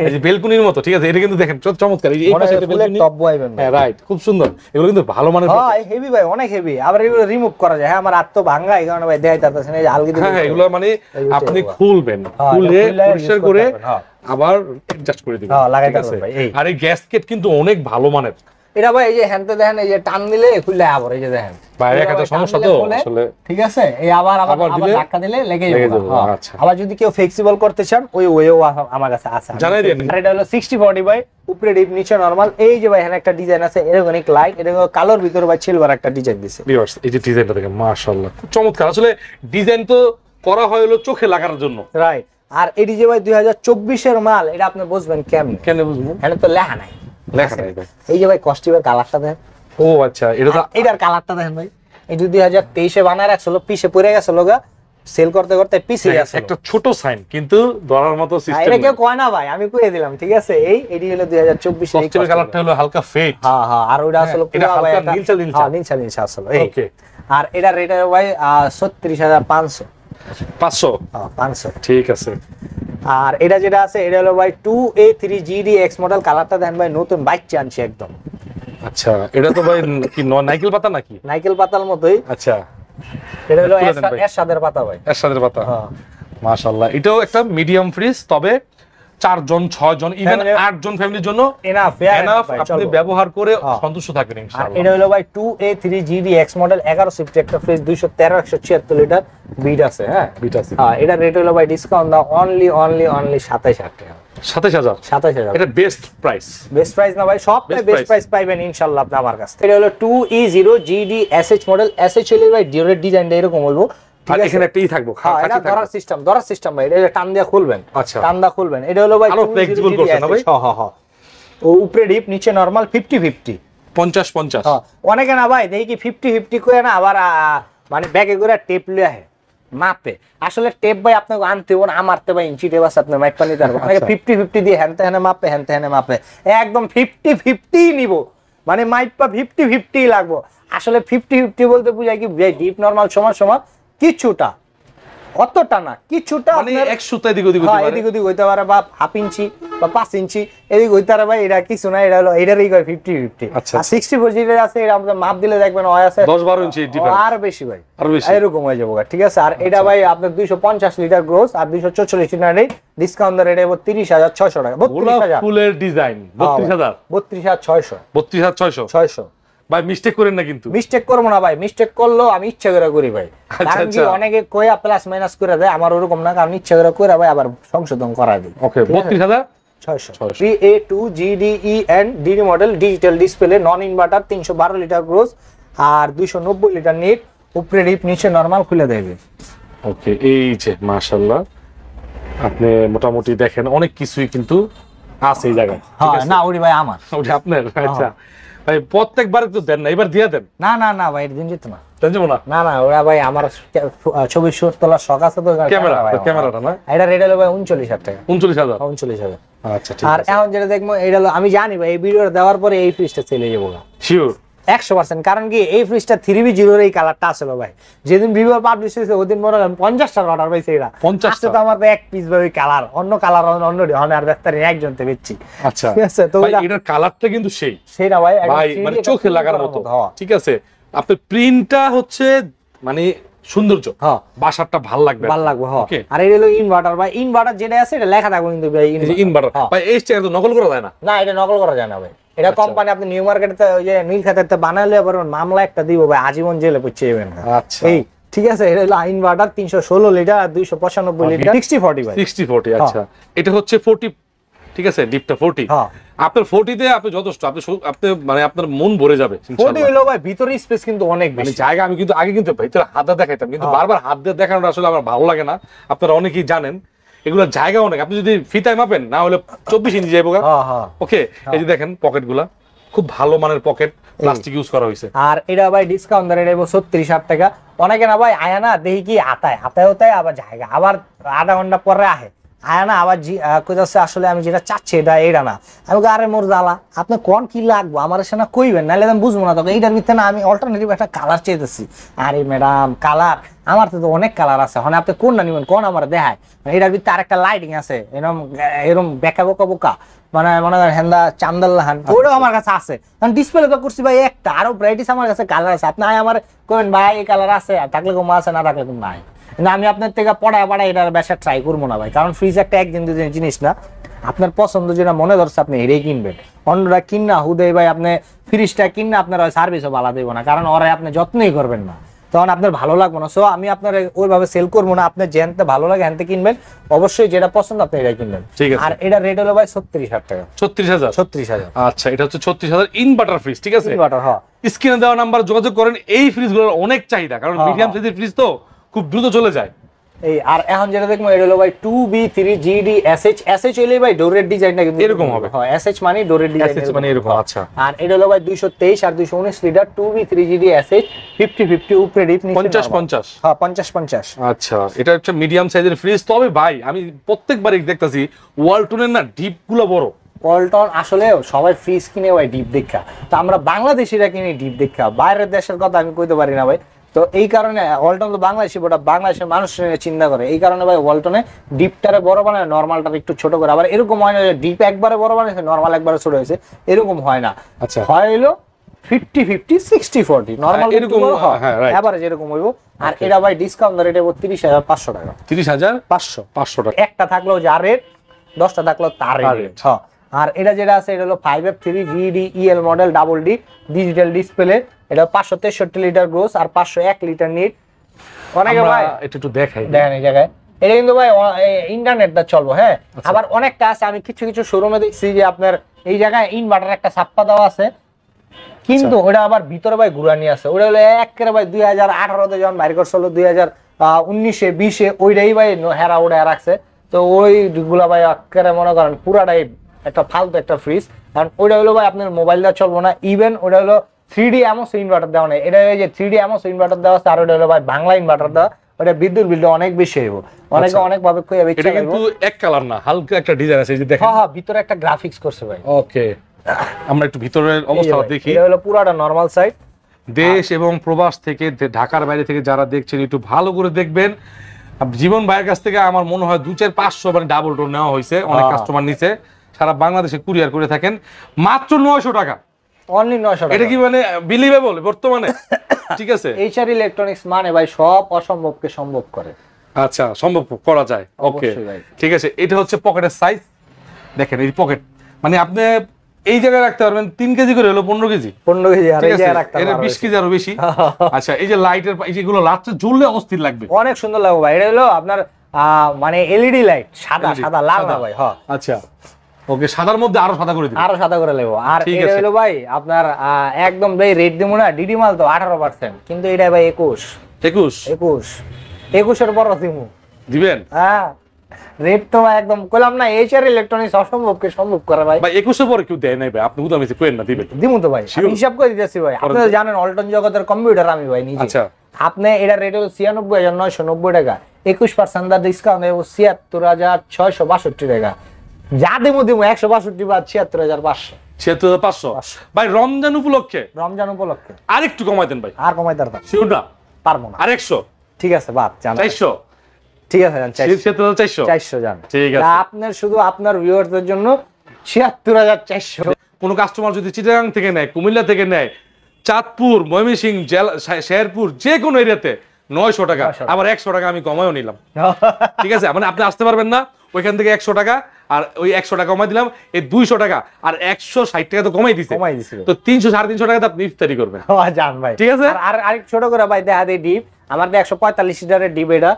Speaker 1: এই যে বেলকুনির মতো, ঠিক আছে, এটা কিন্তু দেখেন চমৎকার। এই পাশে একটা বেলকুনি, টপ বয়বেন, হ্যাঁ রাইট, খুব সুন্দর। এগুলো কিন্তু ভালো মানের,
Speaker 2: হ্যাঁ হেভি ভাই, অনেক হেভি। আবার এগুলো রিমুভ করা যায়। হ্যাঁ, আমার হাত তো ভাঙা, এই কারণে ভাই দেখাইতাছেন এই যে আলগি দিয়ে।
Speaker 1: হ্যাঁ, এগুলো মানে আপনি খুলবেন, খুলে পরিষ্কার করে আবার অ্যাডজাস্ট করে দিবেন, ঠিক আছে। আর এই গ্যাসকেট কিন্তু অনেক ভালো মানের।
Speaker 2: এটা ভাই এই যে হ্যান্ডতে দেখেন, এই যে টান দিলে খুলে আবার এই যে দেখেন
Speaker 1: ভাই, একটা সমস্যা তো আসলে,
Speaker 2: ঠিক আছে। এই আবার ধাক্কা দিলে লেগে যাবে। আচ্ছা, আবার যদি কেউ ফ্লেক্সিবল করতে চান ওই ওয়েও আমার কাছে আছে, জানাই দেন। আর এটা হলো 60/40 ভাই, উপরে ডিপ নিচে নরমাল। এই যে ভাই এখানে একটা ডিজাইন আছে এরকনিক লাইট, এটা কালোর ভিতরে ভাই সিলভার একটা ডিজাইন দিয়েছে।
Speaker 1: ভিউয়ার্স এই যে ডিজাইনটা দেখেন, মাশাআল্লাহ খুব চমৎকার। আসলে ডিজাইন তো করা হয় হলো চোখে লাগার জন্য,
Speaker 2: রাইট। আর এটি যে ভাই 2024 এর মাল, এটা আপনি বুঝবেন কেমনে?
Speaker 1: কেন বুঝবেন?
Speaker 2: এখানে তো লেখা নাই,
Speaker 1: লেখা নাই ভাই।
Speaker 2: এই যে ভাই কস্টিউমের কালারটা দেখেন।
Speaker 1: ও আচ্ছা, এটা তো
Speaker 2: এটার কালারটা দেখেন ভাই। এই 2023 এ বানায় রাখছিল, পিছে পড়ে গেছে লগা, সেল করতে করতে পিছে গেছে।
Speaker 1: একটা ছোট সাইন কিন্তু ধরার মতো সিস্টেম।
Speaker 2: এটা কেউ কয় না ভাই, আমি কইয়ে দিলাম, ঠিক আছে। এটি হলো 2024 এর
Speaker 1: কস্টিউমের কালারটা হলো হালকা ফেড।
Speaker 2: হ্যাঁ হ্যাঁ, আর ওটা আসলে
Speaker 1: পুরো ভাই একটা
Speaker 2: নীলচা আসলে। ওকে। আর এটা রেট ভাই 36,500।
Speaker 1: 500?
Speaker 2: হ্যাঁ 500,
Speaker 1: ঠিক আছে।
Speaker 2: আর এটা যেটা আছে এটা হলো ভাই 2A3 GDX মডেল। কালারটা দেন ভাই নতুন বাচ্চা আনছে একদম।
Speaker 1: আচ্ছা, এটা তো ভাই কি নাইকেল পাতা নাকি?
Speaker 2: নাইকেল পাতার মতোই।
Speaker 1: আচ্ছা,
Speaker 2: এটা হলো এরশাদের পাতা ভাই,
Speaker 1: এরশাদের পাতা। হ্যাঁ মাশাআল্লাহ, এটাও একটা মিডিয়াম ফ্রিজ, তবে 4 জন 6 জন ইভেন 8 জন ফ্যামিলির জন্য এনাফ আপনি ব্যবহার করে সন্তুষ্ট থাকবেন ইনশাআল্লাহ।
Speaker 2: এটা হলো ভাই 2A3 GDX মডেল, 11 সিফট একটা ফ্রিজ, 213 176 লিটার বিট আছে। হ্যাঁ বিট আছে। হ্যাঁ, এটা রেট হলো ভাই ডিসকাউন্ট দাও অনলি 27,000 টাকা। 27,000 এটা বেস্ট প্রাইস না ভাই, সব বেস্ট প্রাইস পাইবেন ইনশাআল্লাহ আপনি আমার কাছে। এটা হলো 2E0 GDSH মডেল। SH হলো ভাই ডিউরেট ডিজাইনটা এরকম হইবো, ঠিক আছে। এখানে একটা থাকবো, এটা ধরার সিস্টেম ভাই, এটা টান দিয়ে খুলবেন। আচ্ছা, টান দিয়ে খুলবেন। এটা হলো ভাই আরো ফ্লেক্সিবল করছেন না ভাই? হ্যাঁ হ্যাঁ, ও উপরে ডিপ নিচে নরমাল 50-50 50-50। হ্যাঁ, অনেকে না ভাই দেখি কি 50-50 করে না, আবার মানে ব্যাগে করে টেপ লয়ে আহে মাপে। আসলে টেপ ভাই আপনাকে আনতে হবে না, আমারতে ভাই ইঞ্চি টেপ আছে, আপনি মাইপা নিতে পারবেন। অনেকে 50-50 দিয়ে হ্যানতে হ্যানে মাপে, একদম 50-50 নিব, মানে মাইপা 50-50 লাগবো। আসলে 50-50 বলতে বুঝায় কি ডিপ নরমাল সমান কিছুটা অতটা না, কিছুটা
Speaker 1: মানে 100 এদিক ওদিক হতে
Speaker 2: হ্যাঁ
Speaker 1: পারে।
Speaker 2: এদিক ওদিক হইতে পারে, বা হাফ ইঞ্চি বা 5 ইঞ্চি এদিক হইতে পারে ভাই। এটা কিছু না, এটা হলো এটারই কয় 50-50।
Speaker 1: আচ্ছা,
Speaker 2: আর 64 যেটা আছে এটা আমাদের মাপ দিলে দেখবেন হয় আছে
Speaker 1: 10-12 ইঞ্চি ডিফারেন্স,
Speaker 2: আর বেশি ভাই,
Speaker 1: আরো বেশি
Speaker 2: এরকম হয়ে যাবে, ঠিক আছে। আর এটা ভাই আপনার 250 লিটার গ্রোস আর 244 লিটার রেট, ডিসকাউন্ট রেট 32600 টাকা।
Speaker 1: গোলাপ ফুলের ডিজাইন 32000,
Speaker 2: 32600,
Speaker 1: 32600 ভাই। মিস্টেক করেন না কিন্তু।
Speaker 2: মিস্টেক করবো না ভাই, মিস্টেক করলেও আমি ইচ্ছা করে করি ভাই। কারণ কি অনেকে কইয়া প্লাস মাইনাস করে দেয়, আমার ওরকম না, কারণ ইচ্ছা করে কইরা ভাই আবার সংশোধন করা দিই।
Speaker 1: Okay 32600।
Speaker 2: 3A2GDEN DD model, digital display, non inverter, 312 litre gross আর 290 লিটার নিট, উপরে ডিপ নিচে নরমাল খুলে দেবে।
Speaker 1: ওকে, এই যে মাশাআল্লাহ আপনি মোটামুটি দেখেন অনেক কিছুই কিন্তু আছে এই জায়গায়।
Speaker 2: হ্যাঁ না ওরি ভাই আমার,
Speaker 1: ওটা আপনার? আচ্ছা ভাই, প্রত্যেকবার তো দেন না, এবার দিয়ে দেন।
Speaker 2: না না না ভাই দিন যেত না,
Speaker 1: দেন যাবো না।
Speaker 2: না না ওরা ভাই আমার ছবি শুট তোলার শখ আছে তো,
Speaker 1: ক্যামেরাটা না,
Speaker 2: এটা রেট হলো ভাই 39000 টাকা।
Speaker 1: 39000।
Speaker 2: 39000।
Speaker 1: আচ্ছা ঠিক
Speaker 2: আর
Speaker 1: আছে।
Speaker 2: এখন যেটা দেখবো এটা হলো, আমি জানি ভাই এই ভিডিওটা দেওয়ার পরে এই ফ্রিজটা চলে যাবো
Speaker 1: শিওর
Speaker 2: 100%। কারণ কি এই ফ্রিজটা 3B0 এই কালারটা আসলো ভাই, যেদিন ভিডিও পাবলিশ হয়েছে ওদিন মনে করেন 50টার অর্ডার পাইছে। এটা
Speaker 1: 50টা
Speaker 2: তো আমার এক পিস ভাই ওই কালার, অন্য কালার অন্য আর ব্যস্তারি একজনতে বেচছি।
Speaker 1: আচ্ছা
Speaker 2: ঠিক আছে, তো
Speaker 1: ভাই এটার কালারটা কিন্তু সেই
Speaker 2: না ভাই,
Speaker 1: ভাই মানে চোখে লাগার মতো। ঠিক আছে, আপনার প্রিন্টটা হচ্ছে মানে সৌন্দর্য,
Speaker 2: হ্যাঁ
Speaker 1: বাসারটা ভালো লাগবে,
Speaker 2: ভালো লাগবে। হ্যাঁ আর এটা হলো ইনভার্টার ভাই, ইনভার্টার যেটা আছে এটা লেখা থাকবে কিন্তু ভাই
Speaker 1: ইনভার্টার। ভাই এই স্টিকার তো নকল করা যায় না?
Speaker 2: না এটা নকল করা যায় না ভাই, এটা কোম্পানি আপনি নিউ মার্কেটে ওই যে নীলখাতাতে বানালে আবার মামলা একটা দিব ভাই, আজীবন জেলে পড়ছে যাবেন।
Speaker 1: আচ্ছা
Speaker 2: এই ঠিক আছে, এটা হলো ইনভার্টার 316 লিটার আর 295 লিটার 60-40 ভাই।
Speaker 1: 60-40। আচ্ছা এটা হচ্ছে 40, ঠিক আছে, ডিপটা 40।
Speaker 2: হ্যাঁ
Speaker 1: আপনার 40 তে আপনি যথেষ্ট, আপনি মানে আপনার মন ভরে যাবে
Speaker 2: 40 হলো ভাই। ভিতরে স্পেস কিন্তু অনেক
Speaker 1: মানে
Speaker 2: বেশি
Speaker 1: জায়গা। আমি কিন্তু আগে কিন্তু ভিতরে হাত দিয়ে দেখাইতাম, কিন্তু বারবার হাত দিয়ে দেখানোটা আসলে আমার ভালো লাগে না। আপনারা অনেকেই জানেন এগুলো জায়গা অনেক, আপনি যদি ফিতায় মাপেন না হলে 24 ইঞ্চি যাইবো। ওকে, এই যে দেখেন পকেটগুলা খুব ভালো মানের পকেট, প্লাস্টিক ইউজ করা হয়েছে।
Speaker 2: আর এটা ভাই ডিসকাউন্ট রেট 36,000 টাকা। অনেকে না ভাই আয়া না দেখি কি হাতায় আবার জায়গা, আবার আধা ঘন্টা পরে আয়া না আবার কইতাছে আসলে আমি যেটা চাচ্ছি এটা না। আমি আরে মোর জ্বালা, আপনি কোন কি লাগবো আমার এসে না কইবেন, নাহলে আমি বুঝবো না। তখন এইটার ভিতরে না আমি অল্টারনেটিভ একটা কালার চাইতেছি। আরে ম্যাডাম কালার আমার তো অনেক কালার আছে, মানে আপনি কোনটা নিবেন কোন আমার দেখায়। এটার ভিতরে আরেকটা লাইটিং আছে এরকম বেকা বোকা মানে মনে করেন হেন্দা চান্দাল্লাহান, ওটাও আমার কাছে আছে। কারণ ডিসপ্লে তো করছি ভাই একটা, আরো ভ্যারাইটিস আমার কাছে কালার আছে। আপনি আমার কইবেন ভাই এই কালার আছে, থাকলে কম আছে, না থাকলে কম নাই। না আমি আপনার থেকে পড়ায় এটার বেশা ট্রাই করবো না ভাই, কারণ ফ্রিজ একটা একদিন দুদিন জিনিস না। আপনার পছন্দ যেটা মনে ধরছে আপনি এটাই কিনবেন। অন্যরা কিনা হুদেই ভাই আপনি ফ্রিজটা কিনা আপনার সার্ভিসও ভালো দেবো না, কারণ ওরা আপনি যত্নই করবেন না, তখন আপনার ভালো লাগবে না। সো আমি আপনার ওইভাবে সেল করবো না, আপনার যেতে ভালো লাগে হ্যানতে কিনবেন, অবশ্যই যেটা পছন্দ আপনি এটাই কিনবেন। আর এটা রেট হলো ভাই 36,000 টাকা।
Speaker 1: 36,000। আচ্ছা এটা হচ্ছে 36,000 ইনভার্টার ফ্রিজ, ঠিক আছে।
Speaker 2: ইনভার্টার, হ্যাঁ।
Speaker 1: স্ক্রিনে দেওয়া নাম্বার যোগাযোগ করেন। এই ফ্রিজগুলোর অনেক চাহিদা, কারণ মিডিয়াম সাইজের ফ্রিজ তো খুব দ্রুত চলে যায়।
Speaker 2: এই আর এখন যেটা দেখবো এটা হলো ভাই 2B3GD SH হইলে ভাই ডোরের ডিজাইনটা কিন্তু
Speaker 1: এরকম হবে।
Speaker 2: হ্যাঁ SH মানে ডোরের ডিজাইন,
Speaker 1: SH মানে এরকম। আচ্ছা
Speaker 2: আর এটা হলো ভাই 223 আর 219 লিটার 2B3GD SH 50-50 উপরে ডিপ নিচে
Speaker 1: 50-50।
Speaker 2: হ্যাঁ 50-50।
Speaker 1: আচ্ছা এটা হচ্ছে মিডিয়াম সাইজের ফ্রিজ। তবে ভাই আমি প্রত্যেকবারই দেখতাছি ওয়ালটনের না ডিপ গুলো বড়।
Speaker 2: ওয়ালটন আসলে সবাই ফ্রিজ কিনে ভাই ডিপ দেখা, তো আমরা বাংলাদেশিরা কিনে ডিপ দেখা, বাইরের দেশের কথা আমি কইতে পারি না ভাই। তো এই কারণে ওয়ালটন তো বাংলাদেশি, ওটা বাংলাদেশের মানুষ চিন্তা করে, এই কারণে ভাই ওয়ালটনে ডিপটারে বড় বানায়, নরমালটা একটু ছোট করে। আবার এরকম হয় না যে ডিপ একবারে বড় বানাইছে নরমাল একবারে ছোট হয়েছে, এরকম হয় না।
Speaker 1: আচ্ছা
Speaker 2: হয় হলো 50-50 60-40 নরমাল
Speaker 1: এরকম, হ্যাঁ রাইট,
Speaker 2: এভারেজ এরকম হইব। আর এটা ভাই ডিসকাউন্ট রেট 30,500 টাকা।
Speaker 1: 30,500 টাকা।
Speaker 2: একটা থাকলো যার রেট, 10টা থাকলো তার রেট। হ্যাঁ আর এটা যেটা আছে এটা হলো 5F3GDEL model double D digital display. এটা 563 লিটার গ্রোস আর 501 লিটার নিট। অনেকে ভাই
Speaker 1: একটু দেখাই
Speaker 2: দেখেন এই জায়গায় এটা কিন্তু ভাই ইন্টারনেটটা চলবো। হ্যাঁ আবার অনেকটা আছে, আমি কিছু শোরুমে দেখছি যে আপনার এই জায়গায় ইনভার্টার একটা ছাপ্পা দেওয়া আছে, কিন্তু ওটা আবার ভিতরে ভাই ঘুরানি আছে। ওটা হলো একেবারে ভাই 2018-তে যখন বাইর করছিল, 2019-20 ওইটাই ভাই হেরা ওটা রাখছে। তো ওইগুলা ভাই একেবারে মনে করেন পুরাটাই একটা ফালতু একটা ফ্রিজ, কারণ ওইটা হলো ভাই আপনার মোবাইলটা চলবো না। ইভেন ওটা হলো 3D এমস ইনভার্টার দেওয়া নেই, এটা যে 3D এমস ইনভার্টার দেওয়া আছে, আর ওটা হলো ভাই বাংলা ইনভার্টার দেওয়া, ওটা বিদ্যুৎ বিল অনেক বেশি হইব। অনেকে অনেক ভাবে কইয়া বেচে।
Speaker 1: এটা কিন্তু এক কালার না, হালকা একটা ডিজাইন আছে, এই যে দেখেন।
Speaker 2: হ্যাঁ ভিতরে একটা গ্রাফিক্স করছে ভাই।
Speaker 1: ওকে আমরা একটু ভিতরের অবস্থা দেখি।
Speaker 2: এটা হলো পুরাটা নরমাল সাইজ।
Speaker 1: দেশ এবং প্রবাস থেকে, ঢাকার বাইরে থেকে যারা দেখছেন একটু ভালো করে দেখবেন। জীবন ভাইয়ের কাছ থেকে আমার মনে হয় 2-4-500 মানে ডাবল ডোর নেওয়া হয়েছে, অনেক কাস্টমার নিছে, সারা বাংলাদেশে কুরিয়ার করে থাকেন, মাত্র 900 টাকা,
Speaker 2: অনলি 900 টাকা।
Speaker 1: এটা কি মানে বিলিভেবল বর্তমানে? ঠিক আছে,
Speaker 2: এইচআর ইলেকট্রনিক্স মানে ভাই সব অসম্ভবকে সম্ভব করে।
Speaker 1: আচ্ছা, সম্ভব করা যায়, ওকে ঠিক আছে। এটা হচ্ছে পকেটের সাইজ, দেখেন এই পকেট, মানে আপনি এই জায়গায় রাখতে পারবেন 3 কেজি করে হলো 15 কেজি,
Speaker 2: 15 কেজি, আর এই জায়গায় রাখতে পারবেন
Speaker 1: 20 কেজি আরো বেশি। আচ্ছা, এই যে লাইটের, এই যেগুলো রাত্রে জ্বললে অস্থির লাগবে,
Speaker 2: অনেক সুন্দর লাগবে ভাই। এটা হলো আপনার মানে এলইডি লাইট, সাদা সাদা, লাল না ভাই। হ্যাঁ,
Speaker 1: আচ্ছা ওকে, সাদার মধ্যে আরো সাদা করে দিবেন,
Speaker 2: আরো সাদা করে নেব। আর এটা হলো ভাই আপনার একদম ভাই রেট দেবো না, ডিডি মাল তো 18%, কিন্তু এটা ভাই 21 এর পর দিমু
Speaker 1: দিবেন।
Speaker 2: হ্যাঁ, রেট তো ভাই একদম কইলাম না, এইচআর ইলেকট্রনিক্স অসম্ভবকে সম্ভব করে ভাই।
Speaker 1: ভাই 21 এর পরে কেউ দেয় নাই ভাই, আপনি উদাম এসে কইেন না, দিবেন।
Speaker 2: দিমু তো ভাই, আমি হিসাব করে দিতেছি ভাই। আপনি তো জানেন অল্টন জগতের কম্পিউটার আমি ভাই নিজে।
Speaker 1: আচ্ছা,
Speaker 2: আপনি এটা রেট হলো 96,990 টাকা, 21% দা ডিসকাউন্ট দেব 76,662 টাকা। যা দেবো 162 বাদ 76,500।
Speaker 1: 76,500 ভাই, রমজান উপলক্ষে আরেকটু কমাই দেন ভাই।
Speaker 2: আর কমাইতে পারতাম
Speaker 1: শিওর না?
Speaker 2: পারবো না।
Speaker 1: আর 100,
Speaker 2: ঠিক আছে বাদ, জান
Speaker 1: 400,
Speaker 2: ঠিক আছে জান 400 জান,
Speaker 1: ঠিক আছে।
Speaker 2: আপনার শুধু আপনার ভিউয়ারদের জন্য 76,400।
Speaker 1: কোন কাস্টমার যদি চিটাগাং থেকে নেয়, কুমিল্লা থেকে নেয়, চাঁদপুর, ময়মনসিংহ, শেরপুর, যে কোনো এরিয়াতে 900 টাকা, আবার 100 টাকা আমি কমায়ও নিলাম। ঠিক আছে, মানে আপনি আসতে পারবেন না, ওইখান থেকে 100 টাকা, আর ওই 100 টাকা কমাই দিলাম, এই 200 টাকা আর 160 টাকা তো কমাই দিছে, তো 300-350 টাকা আপনি ইফতারি করবেন।
Speaker 2: জান ভাই,
Speaker 1: ঠিক আছে।
Speaker 2: আর আরেক ছোট করে ভাই দেখা দেই ডিপ, আমার 145 লিটারের ডিপ, এটা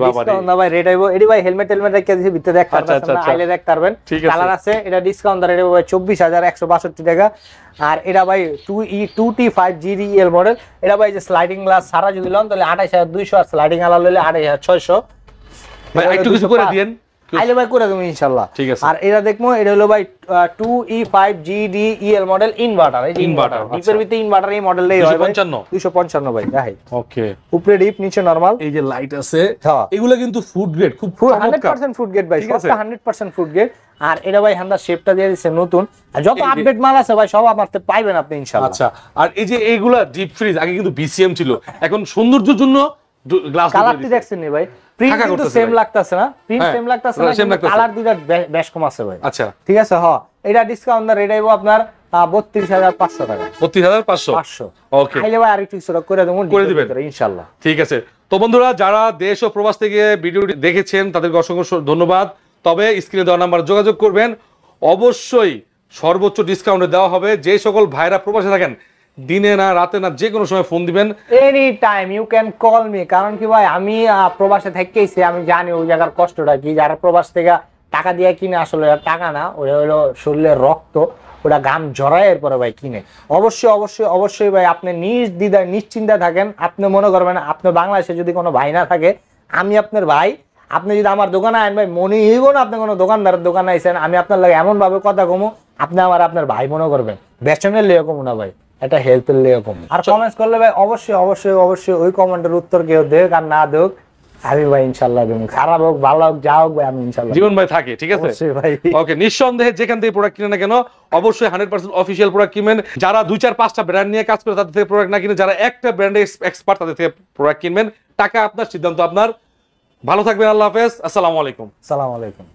Speaker 2: ডিসকাউন্ট ভাই রেট আইবো। এডি ভাই হেলমেট রেখে দিয়েছি, ভিতরে দেখতে পারবেন, আইলে দেখতে পারবেন, কালার আছে। এটা ডিসকাউন্ট রেট আইবো 24,162 টাকা। আর এটা ভাই 2T5GDEL মডেল, এটা ভাই যে স্লাইডিং গ্লাস সারা যদি লন তাহলে 28,200, আর স্লাইডিং আলা লইলে 28,600।
Speaker 1: ভাই একটু কিছু করে দেন,
Speaker 2: আইলে ভাই করে দেবো ইনশাআল্লাহ।
Speaker 1: ঠিক আছে।
Speaker 2: আর এটা দেখবো, এটা হলো ভাই 2E5GDEL মডেল ইনভার্টার, এই যে ইনভার্টার, ডিপের ভিতরে ইনভার্টার, এই মডেলটাই হয় 255 ভাই।
Speaker 1: ওকে,
Speaker 2: উপরে ডিপ, নিচে নরমাল।
Speaker 1: এই যে লাইট আছে, এগুলো কিন্তু ফুড গ্রেড, খুব
Speaker 2: 100% ফুড গ্রেড ভাই, সবটা 100% ফুড গ্রেড। আর এটা ভাই হ্যান্ডার শেপটা দিয়ে দিয়েছে নতুন, আর যত আপডেট মাল আছে ভাই সব আপনারা পাইবেন আপনি ইনশাআল্লাহ।
Speaker 1: আচ্ছা, আর এই যে এইগুলা ডিপ ফ্রিজ আগে কিন্তু বিসিএম ছিল, এখন সৌন্দর্যের জন্য গ্লাস
Speaker 2: কালারটি দেখছেন নি ভাই, প্রিন্ট কিন্তু সেম লাগতাছে না, প্রিন্ট সেম লাগতাছে না, কালার দুইটা বেশ কম আছে ভাই।
Speaker 1: আচ্ছা,
Speaker 2: ঠিক আছে। হ্যাঁ, এটা ডিসকাউন্ট রেট আইবো আপনার 32,500 টাকা,
Speaker 1: 32,500। ওকে,
Speaker 2: আইলে ভাই আরেকটু কিছু করে দেবো, করে দিবেন ইনশাআল্লাহ।
Speaker 1: ঠিক আছে। তো বন্ধুরা, যারা দেশ ও প্রবাস থেকে ভিডিওটি দেখেছেন তাদেরকে অসংখ্য ধন্যবাদ। তবে স্ক্রিনে দেওয়া নাম্বার যোগাযোগ করবেন, অবশ্যই সর্বোচ্চ ডিসকাউন্টে দেওয়া হবে। যে সকল ভাইরা প্রবাসে থাকেন, দিনে না রাতে না যে কোনো সময় ফোন দিবেন,
Speaker 2: any time you can call me. কারণ কি ভাই, আমি প্রবাসে থেকেইছি, আমি জানি ওই জায়গার কষ্টটা কি। যারা প্রবাস থেকে টাকা দিয়ে কিনে, আসলে টাকা না, ওটা হলো শরীরের রক্ত, ওটা ঘাম ঝরায় এরপরে ভাই কিনে। অবশ্যই অবশ্যই অবশ্যই ভাই আপনি নির্দ্বিধায় নিশ্চিন্তায় থাকেন। আপনি মনে করবেন আপনি বাংলাদেশে যদি কোনো ভাই না থাকে, আমি আপনার ভাই, আপনি যদি আমার দোকানে আইন ভাই, মনে হইব না আপনি কোনো দোকানদারের দোকানে আইছেন, আমি আপনার লাগে এমন ভাবে কথা কমু, আপনি আমার আপনার ভাই মনে করবেন। বেতনের লিয়ে কমু না ভাই, এটা হেল্পের লিয়ে কমু। আর কমেন্টস করলে ভাই অবশ্যই অবশ্যই অবশ্যই ওই কমেন্টের উত্তর কেউ দেখ আর না দেখ, আমি ভাই ইনশাআল্লাহ দেব। খারাপ হোক ভালো হোক যা হোক ভাই, আমি ইনশাআল্লাহ
Speaker 1: জীবন ভাই থাকে। ঠিক আছে
Speaker 2: ভাই,
Speaker 1: ওকে। নিঃসন্দেহে যেখান থেকে প্রোডাক্ট কিনে না কেন, অবশ্যই 100% অফিশিয়াল প্রোডাক্ট কিনবেন। যারা 2-4-5টা ব্র্যান্ড নিয়ে কাজ করে তাদের থেকে প্রোডাক্ট না কিনে, যারা একটা ব্র্যান্ডে এক্সপার্ট তাদের থেকে প্রোডাক্ট কিনবেন। টাকা আপনার, সিদ্ধান্ত আপনার। ভালো থাকবেন, আল্লাহ হাফেজ, আসসালামু আলাইকুম।
Speaker 2: আসসালামু আলাইকুম।